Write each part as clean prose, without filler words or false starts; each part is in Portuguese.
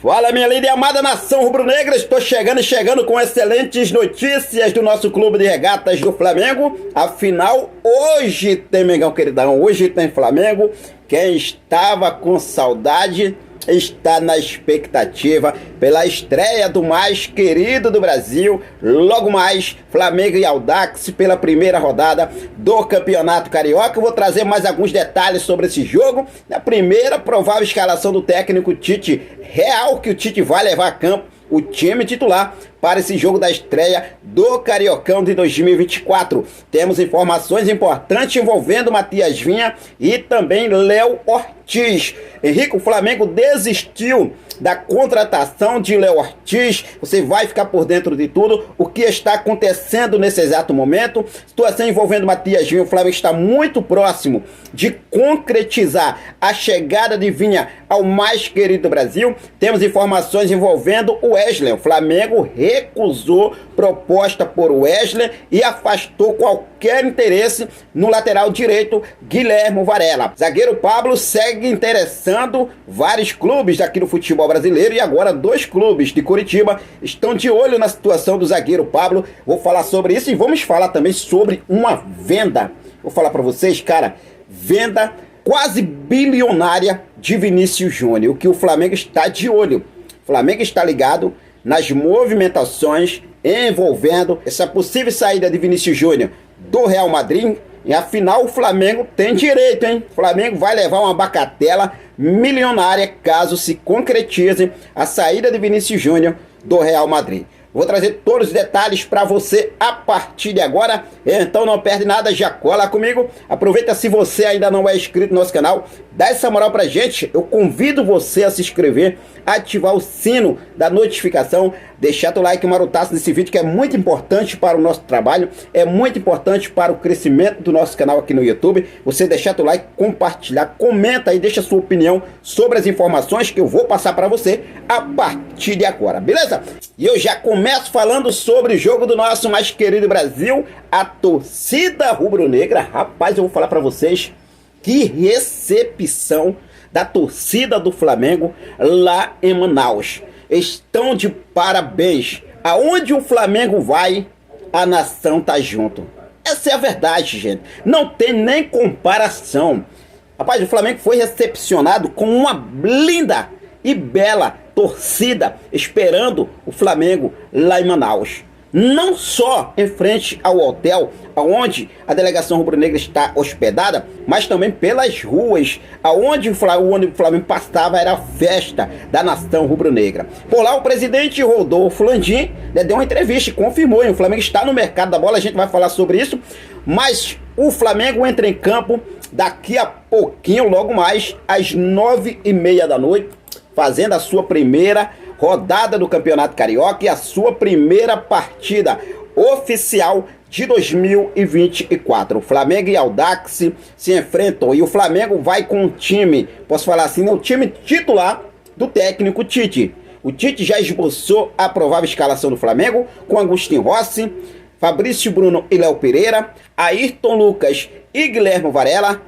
Fala, minha linda e amada nação rubro-negra, estou chegando com excelentes notícias do nosso clube de regatas do Flamengo. Afinal, hoje tem Mengão queridão, hoje tem Flamengo. Quem estava com saudade está na expectativa pela estreia do mais querido do Brasil. Logo mais, Flamengo e Audax pela primeira rodada do Campeonato Carioca. Eu vou trazer mais alguns detalhes sobre esse jogo. Na primeira provável escalação do técnico Tite, real que o Tite vai levar a campo o time titular para esse jogo da estreia do Cariocão de 2024. Temos informações importantes envolvendo Matias Vinha e também Léo Ortiz. Henrique, o Flamengo desistiu da contratação de Léo Ortiz. Você vai ficar por dentro de tudo, o que está acontecendo nesse exato momento. Situação envolvendo Matias Vinha, o Flamengo está muito próximo de concretizar a chegada de Vinha ao mais querido do Brasil. Temos informações envolvendo o Wesley. O Flamengo recusou proposta por Wesley e afastou qualquer interesse no lateral direito Guilherme Varela. Zagueiro Pablo segue interessando vários clubes aqui no futebol brasileiro e agora dois clubes de Curitiba estão de olho na situação do zagueiro Pablo. Vou falar sobre isso e vamos falar também sobre uma venda. Vou falar para vocês, cara, venda quase bilionária de Vinícius Júnior, o que o Flamengo está de olho. O Flamengo está ligado nas movimentações envolvendo essa possível saída de Vinícius Júnior do Real Madrid. E afinal o Flamengo tem direito, hein? O Flamengo vai levar uma bagatela milionária caso se concretize a saída de Vinícius Júnior do Real Madrid. Vou trazer todos os detalhes para você a partir de agora, então não perde nada, já cola comigo. Aproveita, se você ainda não é inscrito no nosso canal, dá essa moral pra gente. Eu convido você a se inscrever, ativar o sino da notificação, deixar o like marutaço nesse vídeo que é muito importante para o nosso trabalho, é muito importante para o crescimento do nosso canal aqui no YouTube. Você deixar o like, compartilhar, comenta e deixa a sua opinião sobre as informações que eu vou passar para você a partir de agora, beleza? E eu já começo falando sobre o jogo do nosso mais querido Brasil, a torcida rubro-negra. Rapaz, eu vou falar para vocês que recepção da torcida do Flamengo lá em Manaus. Estão de parabéns. Aonde o Flamengo vai, a nação tá junto. Essa é a verdade, gente. Não tem nem comparação. Rapaz, o Flamengo foi recepcionado com uma linda e bela torcida esperando o Flamengo lá em Manaus. Não só em frente ao hotel onde a delegação rubro-negra está hospedada, mas também pelas ruas onde o Flamengo passava. Era a festa da nação rubro-negra. Por lá o presidente Rodolfo Landim deu uma entrevista e confirmou, hein? O Flamengo está no mercado da bola, a gente vai falar sobre isso, mas o Flamengo entra em campo daqui a pouquinho, logo mais às 9h30 da noite, fazendo a sua primeira rodada do Campeonato Carioca e a sua primeira partida oficial de 2024. O Flamengo e Audax se enfrentam e o Flamengo vai com o time, posso falar assim, o time titular do técnico Tite. O Tite já esboçou a provável escalação do Flamengo com Agustín Rossi, Fabrício Bruno e Léo Pereira, Ayrton Lucas e Guilherme Varela,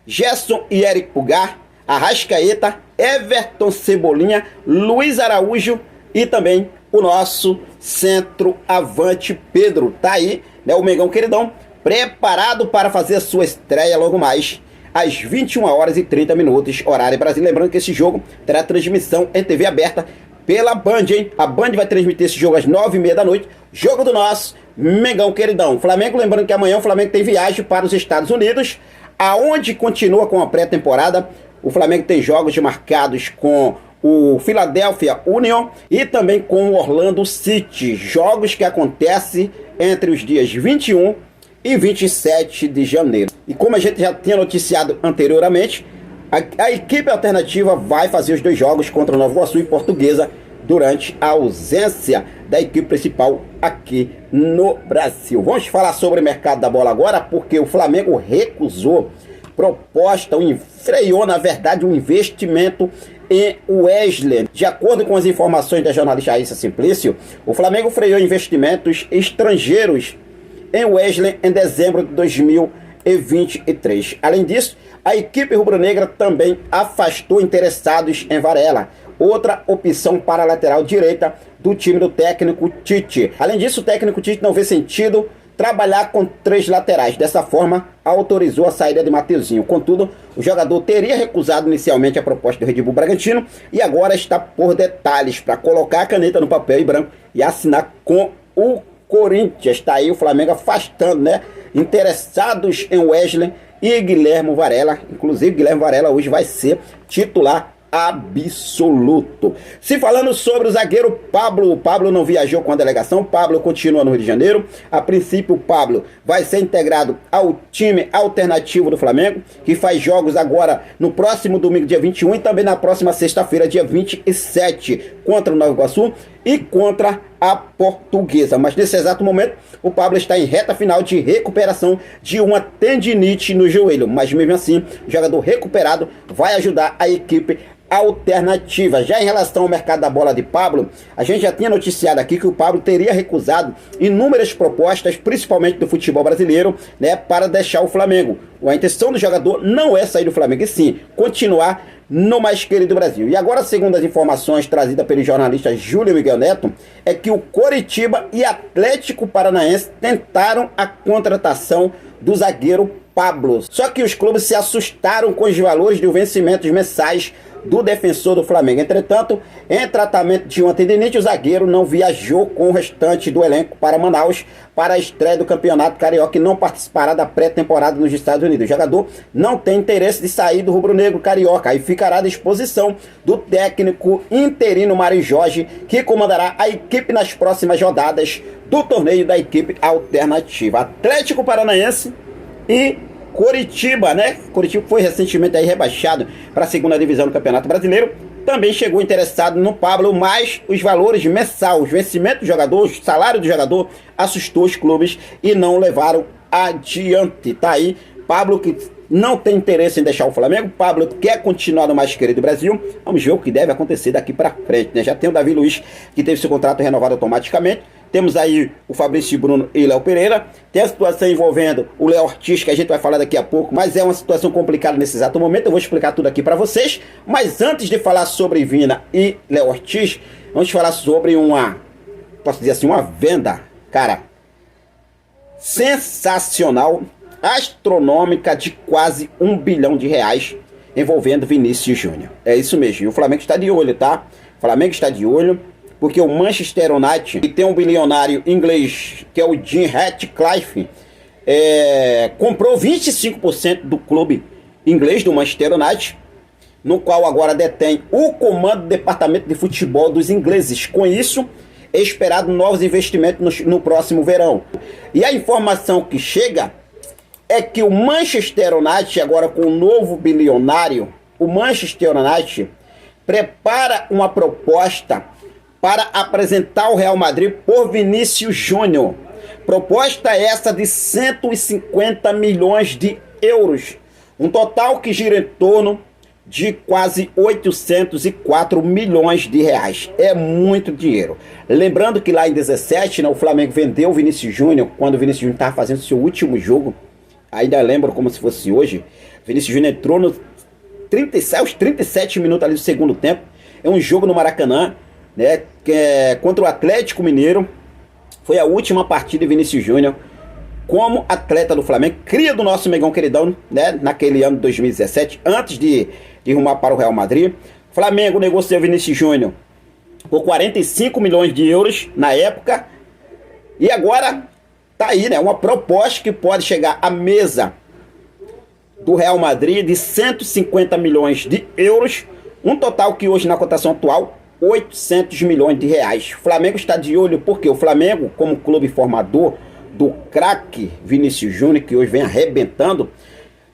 Gerson e Eric Pulgar, Arrascaeta, Everton Cebolinha, Luiz Araújo e também o nosso centroavante Pedro. Tá aí, né, o Mengão queridão, preparado para fazer a sua estreia logo mais às 21h30, horário Brasil. Lembrando que esse jogo terá transmissão em TV aberta pela Band, hein? A Band vai transmitir esse jogo às 9h30 da noite. Jogo do nosso Mengão queridão. Flamengo, lembrando que amanhã o Flamengo tem viagem para os Estados Unidos, aonde continua com a pré-temporada. O Flamengo tem jogos marcados com o Philadelphia Union e também com o Orlando City. Jogos que acontecem entre os dias 21 e 27 de janeiro. E como a gente já tinha noticiado anteriormente, a equipe alternativa vai fazer os dois jogos contra o Nova Iguaçu e Portuguesa durante a ausência da equipe principal aqui no Brasil. Vamos falar sobre o mercado da bola agora, porque o Flamengo recusou proposta, freou na verdade um investimento em Wesley. De acordo com as informações da jornalista Raíssa Simplício, o Flamengo freou investimentos estrangeiros em Wesley em dezembro de 2023. Além disso, a equipe rubro-negra também afastou interessados em Varela. outra opção para a lateral direita do time do técnico Tite. Além disso, o técnico Tite não vê sentido trabalhar com 3 laterais. Dessa forma, autorizou a saída de Mateuzinho. Contudo, o jogador teria recusado inicialmente a proposta do Red Bull Bragantino e agora está por detalhes para colocar a caneta no papel e branco e assinar com o Corinthians. Está aí o Flamengo afastando, né, interessados em Wesley e Guilherme Varela. Inclusive, Guilherme Varela hoje vai ser titular absoluto. Se falando sobre o zagueiro Pablo, o Pablo não viajou com a delegação, o Pablo continua no Rio de Janeiro. A princípio, o Pablo vai ser integrado ao time alternativo do Flamengo, que faz jogos agora no próximo domingo, dia 21, e também na próxima sexta-feira, dia 27, contra o Nova Iguaçu e contra a Portuguesa. Mas nesse exato momento, o Pablo está em reta final de recuperação de uma tendinite no joelho. Mas mesmo assim, o jogador recuperado vai ajudar a equipe alternativa. Já em relação ao mercado da bola de Pablo, a gente já tinha noticiado aqui que o Pablo teria recusado inúmeras propostas, principalmente do futebol brasileiro, né, para deixar o Flamengo. A intenção do jogador não é sair do Flamengo, e sim continuar no mais querido Brasil. E agora, segundo as informações trazidas pelo jornalista Júlio Miguel Neto, é que o Coritiba e Atlético Paranaense tentaram a contratação do zagueiro Pablo. Só que os clubes se assustaram com os valores de vencimentos mensais do defensor do Flamengo. Entretanto, em tratamento de uma tendinite, o zagueiro não viajou com o restante do elenco para Manaus para a estreia do Campeonato Carioca e não participará da pré-temporada nos Estados Unidos. O jogador não tem interesse de sair do rubro-negro carioca e ficará à disposição do técnico interino Mário Jorge, que comandará a equipe nas próximas rodadas do torneio da equipe alternativa. Atlético Paranaense e Coritiba, né? Coritiba foi recentemente aí rebaixado para a segunda divisão do Campeonato Brasileiro. Também chegou interessado no Pablo, mas os valores mensais, os vencimentos do jogador, o salário do jogador assustou os clubes e não levaram adiante. Tá aí, Pablo que não tem interesse em deixar o Flamengo. Pablo quer continuar no mais querido Brasil. Vamos ver o que deve acontecer daqui para frente, né? Já tem o Davi Luiz, que teve seu contrato renovado automaticamente. Temos aí o Fabrício Bruno e Léo Pereira. Tem a situação envolvendo o Léo Ortiz, que a gente vai falar daqui a pouco, mas é uma situação complicada nesse exato momento. Eu vou explicar tudo aqui para vocês. Mas antes de falar sobre Vina e Léo Ortiz, vamos falar sobre posso dizer assim, uma venda, cara, sensacional, astronômica, de quase R$1 bilhão envolvendo Vinícius Júnior. É isso mesmo. E o Flamengo está de olho, tá? O Flamengo está de olho, porque o Manchester United, que tem um bilionário inglês, que é o Jim Ratcliffe, comprou 25% do clube inglês do Manchester United, no qual agora detém o comando do departamento de futebol dos ingleses. Com isso, é esperado novos investimentos no próximo verão. E a informação que chega é que o Manchester United, agora com o novo bilionário, o Manchester United prepara uma proposta para apresentar o Real Madrid por Vinícius Júnior. Proposta essa de 150 milhões de euros. Um total que gira em torno de quase 804 milhões de reais. É muito dinheiro. Lembrando que lá em 17, né, o Flamengo vendeu o Vinícius Júnior, quando o Vinícius Júnior estava fazendo seu último jogo. Ainda lembro como se fosse hoje. Vinícius Júnior entrou aos 37 minutos ali do segundo tempo. É um jogo no Maracanã, né, contra o Atlético Mineiro. Foi a última partida de Vinícius Júnior como atleta do Flamengo, cria do nosso Megão queridão, né, naquele ano de 2017, antes de rumar para o Real Madrid. O Flamengo negociou Vinícius Júnior por 45 milhões de euros na época. E agora tá aí, né, uma proposta que pode chegar à mesa do Real Madrid de 150 milhões de euros, um total que hoje na cotação atual 800 milhões de reais. O Flamengo está de olho porque o Flamengo, como clube formador do craque Vinícius Júnior, que hoje vem arrebentando,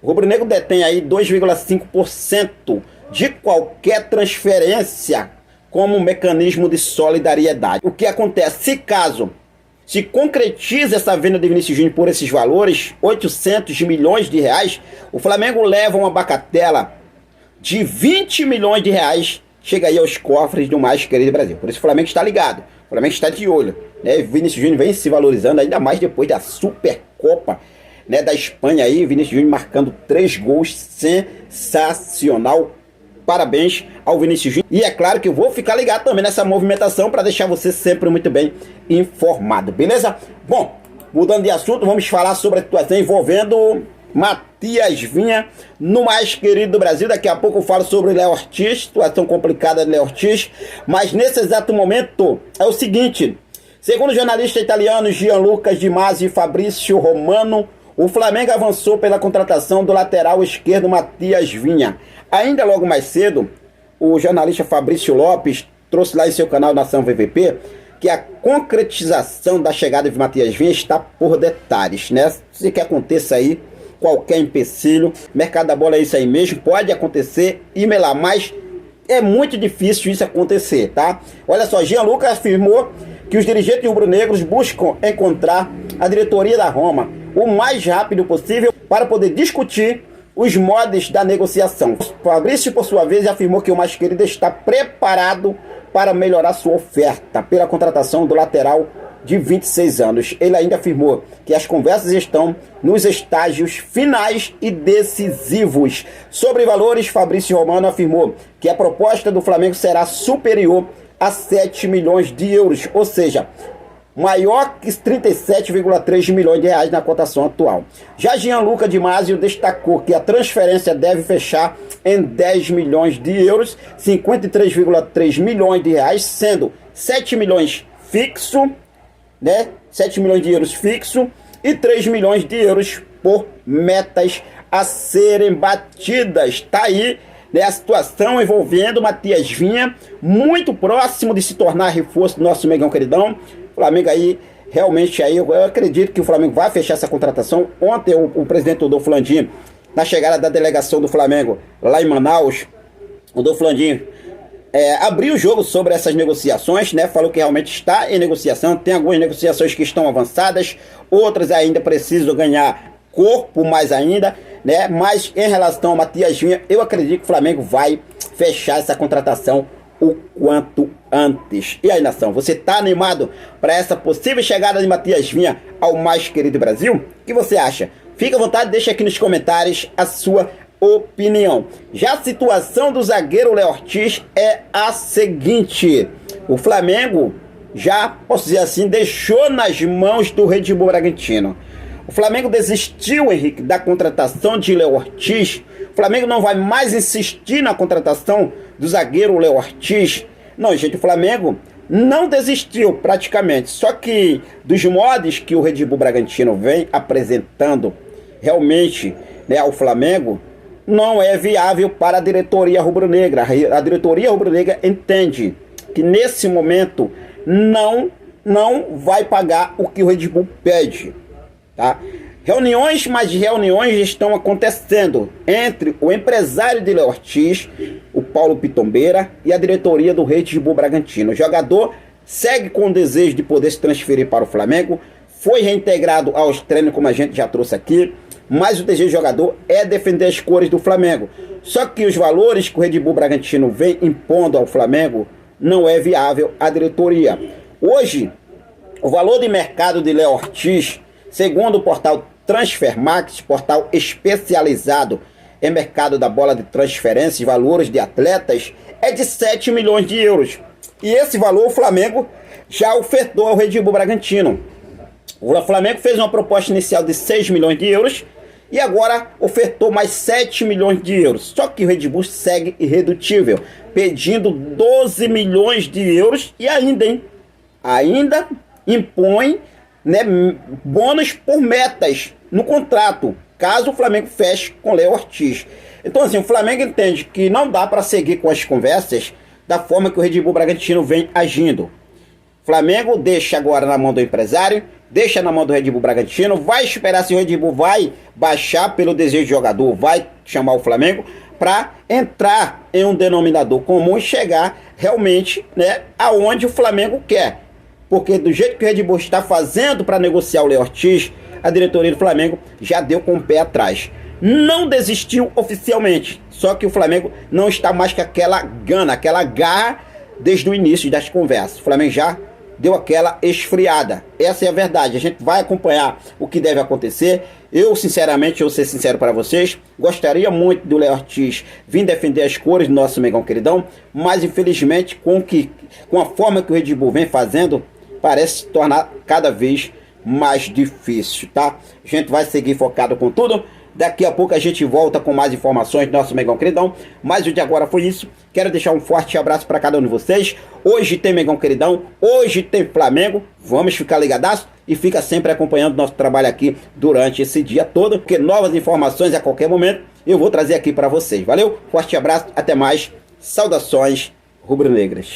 o rubro-negro detém aí 2,5% de qualquer transferência como um mecanismo de solidariedade. O que acontece? Se concretiza essa venda de Vinícius Júnior por esses valores, 800 milhões de reais, o Flamengo leva uma bagatela de 20 milhões de reais, chega aí aos cofres do mais querido Brasil. Por isso o Flamengo está ligado, o Flamengo está de olho, né? Vinícius Júnior vem se valorizando ainda mais depois da Supercopa, né, da Espanha aí, Vinícius Júnior marcando 3 gols, sensacional Parabéns ao Vinícius Júnior. E é claro que eu vou ficar ligado também nessa movimentação para deixar você sempre muito bem informado, beleza? Bom, mudando de assunto, vamos falar sobre a situação envolvendo Matias Vinha no mais querido do Brasil. Daqui a pouco eu falo sobre Léo Ortiz, situação complicada de Léo Ortiz. Mas nesse exato momento é o seguinte: segundo o jornalista italiano Gianluca Di Masi e Fabrício Romano, o Flamengo avançou pela contratação do lateral esquerdo Matias Vinha. Ainda logo mais cedo, o jornalista Fabrício Lopes trouxe lá em seu canal Nação VVP que a concretização da chegada de Matias Vinha está por detalhes, né? Se que aconteça aí qualquer empecilho, mercado da bola é isso aí mesmo, pode acontecer e melar, mas é muito difícil isso acontecer, tá? Olha só, Gianluca afirmou que os dirigentes rubro-negros buscam encontrar a diretoria da Roma o mais rápido possível para poder discutir os modos da negociação. Fabrício, por sua vez, afirmou que o mais querido está preparado para melhorar sua oferta pela contratação do lateral de 26 anos. Ele ainda afirmou que as conversas estão nos estágios finais e decisivos. Sobre valores, Fabrício Romano afirmou que a proposta do Flamengo será superior a 7 milhões de euros, ou seja, maior que 37,3 milhões de reais na cotação atual. Já Gianluca Di Masi destacou que a transferência deve fechar em 10 milhões de euros, 53,3 milhões de reais, sendo 7 milhões fixo, né? 7 milhões de euros fixo e 3 milhões de euros por metas a serem batidas. Tá aí, né, a situação envolvendo Matias Vinha, muito próximo de se tornar reforço do nosso Megão Queridão. O Flamengo aí, realmente aí, eu acredito que o Flamengo vai fechar essa contratação. Ontem o presidente Rodolfo Landim, na chegada da delegação do Flamengo lá em Manaus, o Rodolfo Landim abriu o jogo sobre essas negociações, né? Falou que realmente está em negociação, tem algumas negociações que estão avançadas, outras ainda precisam ganhar corpo mais ainda, né? Mas em relação ao Matias Vinha, eu acredito que o Flamengo vai fechar essa contratação o quanto antes. E aí, nação, você tá animado para essa possível chegada de Matias Vinha ao mais querido Brasil? O que você acha? Fica à vontade, deixa aqui nos comentários a sua opinião. Já a situação do zagueiro Léo Ortiz é a seguinte: o Flamengo já, posso dizer assim, deixou nas mãos do Red Bull Bragantino. O Flamengo desistiu, Henrique, da contratação de Léo Ortiz. O Flamengo não vai mais insistir na contratação do zagueiro Léo Ortiz. Não, gente, o Flamengo não desistiu praticamente. Só que dos modos que o Red Bull Bragantino vem apresentando realmente, né, ao Flamengo, não é viável para a diretoria rubro-negra. A diretoria rubro-negra entende que nesse momento não vai pagar o que o Red Bull pede, tá? Reuniões, mais reuniões estão acontecendo entre o empresário de Léo Ortiz, o Paulo Pitombeira, e a diretoria do Red Bull Bragantino. O jogador segue com o desejo de poder se transferir para o Flamengo, foi reintegrado aos treinos, como a gente já trouxe aqui, mas o desejo do jogador é defender as cores do Flamengo. Só que os valores que o Red Bull Bragantino vem impondo ao Flamengo não é viável à diretoria. Hoje, o valor de mercado de Léo Ortiz, segundo o portal Transfermarkt, portal especializado em mercado da bola de transferência e valores de atletas, é de 7 milhões de euros. E esse valor o Flamengo já ofertou ao Red Bull Bragantino. O Flamengo fez uma proposta inicial de 6 milhões de euros e agora ofertou mais 7 milhões de euros. Só que o Red Bull segue irredutível, pedindo 12 milhões de euros e ainda impõe, né, bônus por metas no contrato, caso o Flamengo feche com Léo Ortiz. Então assim, o Flamengo entende que não dá para seguir com as conversas da forma que o Red Bull Bragantino vem agindo. O Flamengo deixa agora na mão do empresário, deixa na mão do Red Bull Bragantino, vai esperar se o Red Bull vai baixar pelo desejo do jogador, vai chamar o Flamengo para entrar em um denominador comum e chegar realmente, né, aonde o Flamengo quer. Porque do jeito que o Red Bull está fazendo para negociar o Léo Ortiz, a diretoria do Flamengo já deu com o pé atrás. Não desistiu oficialmente, só que o Flamengo não está mais com aquela gana, aquela garra desde o início das conversas. O Flamengo já deu aquela esfriada. Essa é a verdade. A gente vai acompanhar o que deve acontecer. Eu, sinceramente, eu vou ser sincero para vocês, gostaria muito do Léo Ortiz vir defender as cores do nosso Mengão queridão, mas infelizmente com a forma que o Red Bull vem fazendo, parece se tornar cada vez mais difícil, tá? A gente vai seguir focado com tudo. Daqui a pouco a gente volta com mais informações do nosso Mengão queridão. Mas o de agora foi isso. Quero deixar um forte abraço para cada um de vocês. Hoje tem Mengão queridão, hoje tem Flamengo. Vamos ficar ligadaço e fica sempre acompanhando nosso trabalho aqui durante esse dia todo, porque novas informações a qualquer momento eu vou trazer aqui para vocês. Valeu? Forte abraço, até mais. Saudações rubro-negras.